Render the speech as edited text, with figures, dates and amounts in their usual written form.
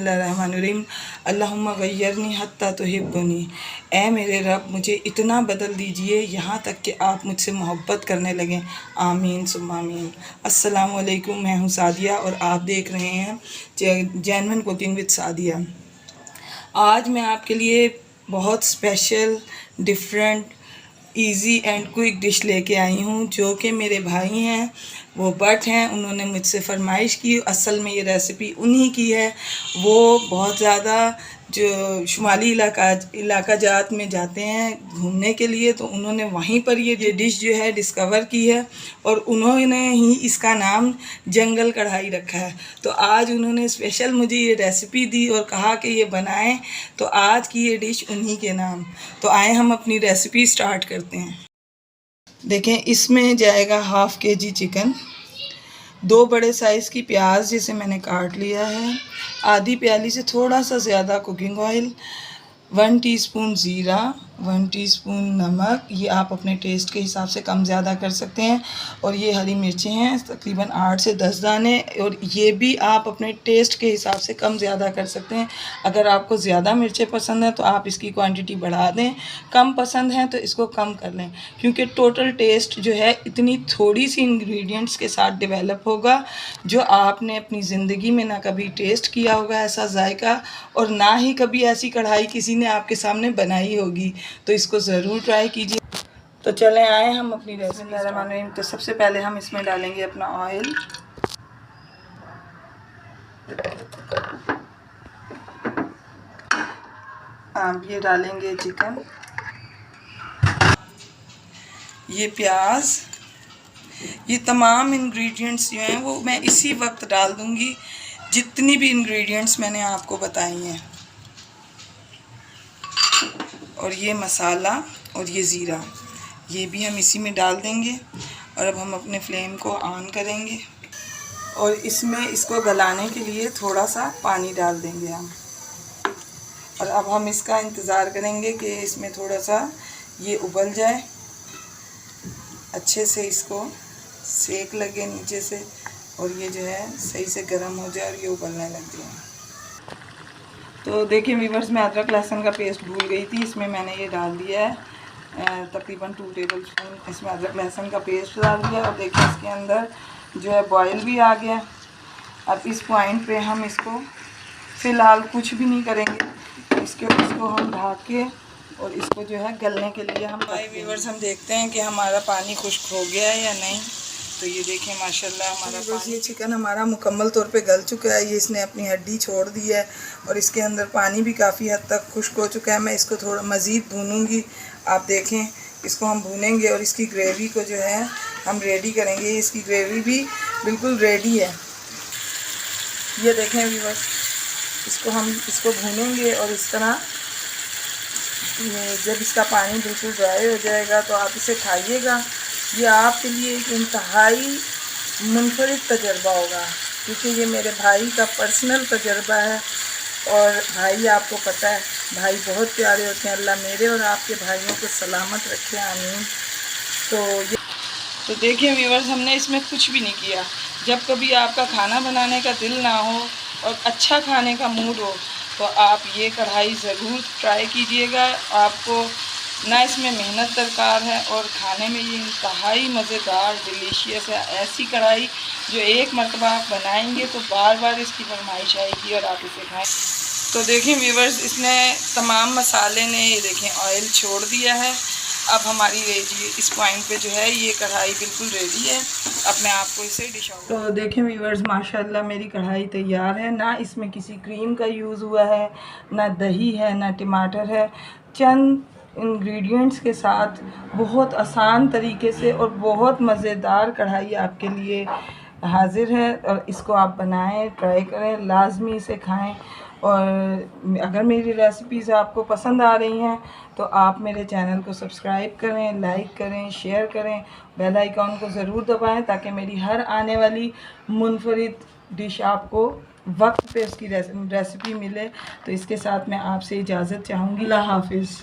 बिस्मिल्लाहिर्रहमानिर्रहीम। अल्लाहुम्मा गय्यरनी हत्ता तुहिब्बुनी। ऐ मेरे रब, मुझे इतना बदल दीजिए यहाँ तक कि आप मुझसे मोहब्बत करने लगें। आमीन सुम्मा आमीन। अस्सलामु अलैकुम, मैं हूँ सादिया और आप देख रहे हैं जेन्युइन कुकिंग विद सादिया। आज मैं आपके लिए बहुत special, different, easy and quick dish लेके आई हूँ, जो कि मेरे भाई हैं, वो बट हैं, उन्होंने मुझसे फरमाइश की। असल में ये रेसिपी उन्हीं की है। वो बहुत ज़्यादा जो शुमाली इलाका जात में जाते हैं घूमने के लिए, तो उन्होंने वहीं पर ये डिश जो है डिस्कवर की है और उन्होंने ही इसका नाम जंगल कढ़ाई रखा है। तो आज उन्होंने स्पेशल मुझे ये रेसिपी दी और कहा कि ये बनाएं, तो आज की ये डिश उन्हीं के नाम। तो आए हम अपनी रेसिपी स्टार्ट करते हैं। देखें, इसमें जाएगा हाफ़ केजी चिकन, 2 बड़े साइज़ की प्याज जिसे मैंने काट लिया है, आधी प्याली से थोड़ा सा ज़्यादा कुकिंग ऑयल, 1 टीस्पून ज़ीरा, 1 टीस्पून नमक, ये आप अपने टेस्ट के हिसाब से कम ज़्यादा कर सकते हैं। और ये हरी मिर्चें हैं तकरीबन 8 से 10 दाने, और ये भी आप अपने टेस्ट के हिसाब से कम ज़्यादा कर सकते हैं। अगर आपको ज़्यादा मिर्चें पसंद हैं तो आप इसकी क्वांटिटी बढ़ा दें, कम पसंद हैं तो इसको कम कर लें, क्योंकि टोटल टेस्ट जो है इतनी थोड़ी सी इंग्रेडिएंट्स के साथ डेवलप होगा जो आपने अपनी ज़िंदगी में ना कभी टेस्ट किया होगा ऐसा जायका, और ना ही कभी ऐसी कढ़ाई किसी ने आपके सामने बनाई होगी। तो इसको ज़रूर ट्राई कीजिए। तो चलें आए हम अपनी रेसिपी। तो सबसे पहले हम इसमें डालेंगे अपना ऑयल। अब ये डालेंगे चिकन, ये प्याज, ये तमाम इंग्रेडिएंट्स जो हैं वो मैं इसी वक्त डाल दूंगी जितनी भी इंग्रेडिएंट्स मैंने आपको बताई हैं। और ये मसाला और ये ज़ीरा, ये भी हम इसी में डाल देंगे। और अब हम अपने फ्लेम को ऑन करेंगे और इसमें इसको गलाने के लिए थोड़ा सा पानी डाल देंगे हम। और अब हम इसका इंतज़ार करेंगे कि इसमें थोड़ा सा ये उबल जाए, अच्छे से इसको सेक लगे नीचे से, और ये जो है सही से गर्म हो जाए और ये उबलने लग जाए। तो देखिए व्यूअर्स, मैं अदरक लहसुन का पेस्ट भूल गई थी, इसमें मैंने ये डाल दिया है तकरीबन 2 टेबल स्पून इसमें अदरक लहसुन का पेस्ट डाल दिया। और देखिए इसके अंदर जो है बॉयल भी आ गया। अब इस पॉइंट पे हम इसको फ़िलहाल कुछ भी नहीं करेंगे, इसको हम ढक के और इसको जो है गलने के लिए हम व्यूअर्स हम देखते हैं कि हमारा पानी खुश्क हो गया है या नहीं। तो ये देखें माशाल्लाह हमारा ये चिकन हमारा मुकम्मल तौर पे गल चुका है। ये इसने अपनी हड्डी छोड़ दी है और इसके अंदर पानी भी काफ़ी हद तक खुश्क हो चुका है। मैं इसको थोड़ा मज़ीद भूनूंगी, आप देखें इसको हम भूनेंगे और इसकी ग्रेवी को जो है हम रेडी करेंगे। इसकी ग्रेवी भी बिल्कुल रेडी है, ये देखें व्यूअर्स। इसको भूनेंगे और इस तरह जब इसका पानी बिल्कुल ड्राई हो जाएगा तो आप इसे खाइएगा। ये आपके लिए एक इंतहाई मुनफरिद तजर्बा होगा, क्योंकि ये मेरे भाई का पर्सनल तजर्बा है। और भाई आपको पता है भाई बहुत प्यारे होते हैं। अल्लाह मेरे और आपके भाइयों को सलामत रखे, आमीन। तो देखिए व्यूअर्स, हमने इसमें कुछ भी नहीं किया। जब कभी आपका खाना बनाने का दिल ना हो और अच्छा खाने का मूड हो तो आप ये कढ़ाई ज़रूर ट्राई कीजिएगा। आपको ना इसमें मेहनत दरकार है और खाने में ये इंतहाई मज़ेदार डिलीशियस है। ऐसी कढ़ाई जो एक मरतबा आप बनाएंगे तो बार बार इसकी फरमाइश आएगी और आप इसे खाएं। तो देखें व्यूअर्स, इसने तमाम मसाले ने ये देखें ऑयल छोड़ दिया है। अब हमारी इस पॉइंट पे जो है ये कढ़ाई बिल्कुल रेडी है। अब मैं आपको इसे डिश आउट। तो देखें व्यूअर्स, माशाल्लाह मेरी कढ़ाई तैयार है। ना इसमें किसी क्रीम का यूज़ हुआ है, ना दही है, ना टमाटर है। चंद इंग्रेडिएंट्स के साथ बहुत आसान तरीके से और बहुत मज़ेदार कढ़ाई आपके लिए हाजिर है। और इसको आप बनाएं, ट्राई करें, लाजमी इसे खाएं। और अगर मेरी रेसिपीज़ आपको पसंद आ रही हैं तो आप मेरे चैनल को सब्सक्राइब करें, लाइक करें, शेयर करें, बेल आइकॉन को ज़रूर दबाएं ताकि मेरी हर आने वाली मुनफरिद डिश आपको वक्त पे उसकी रेसिपी मिले। तो इसके साथ मैं आपसे इजाज़त चाहूँगी। अल्लाह हाफिज़।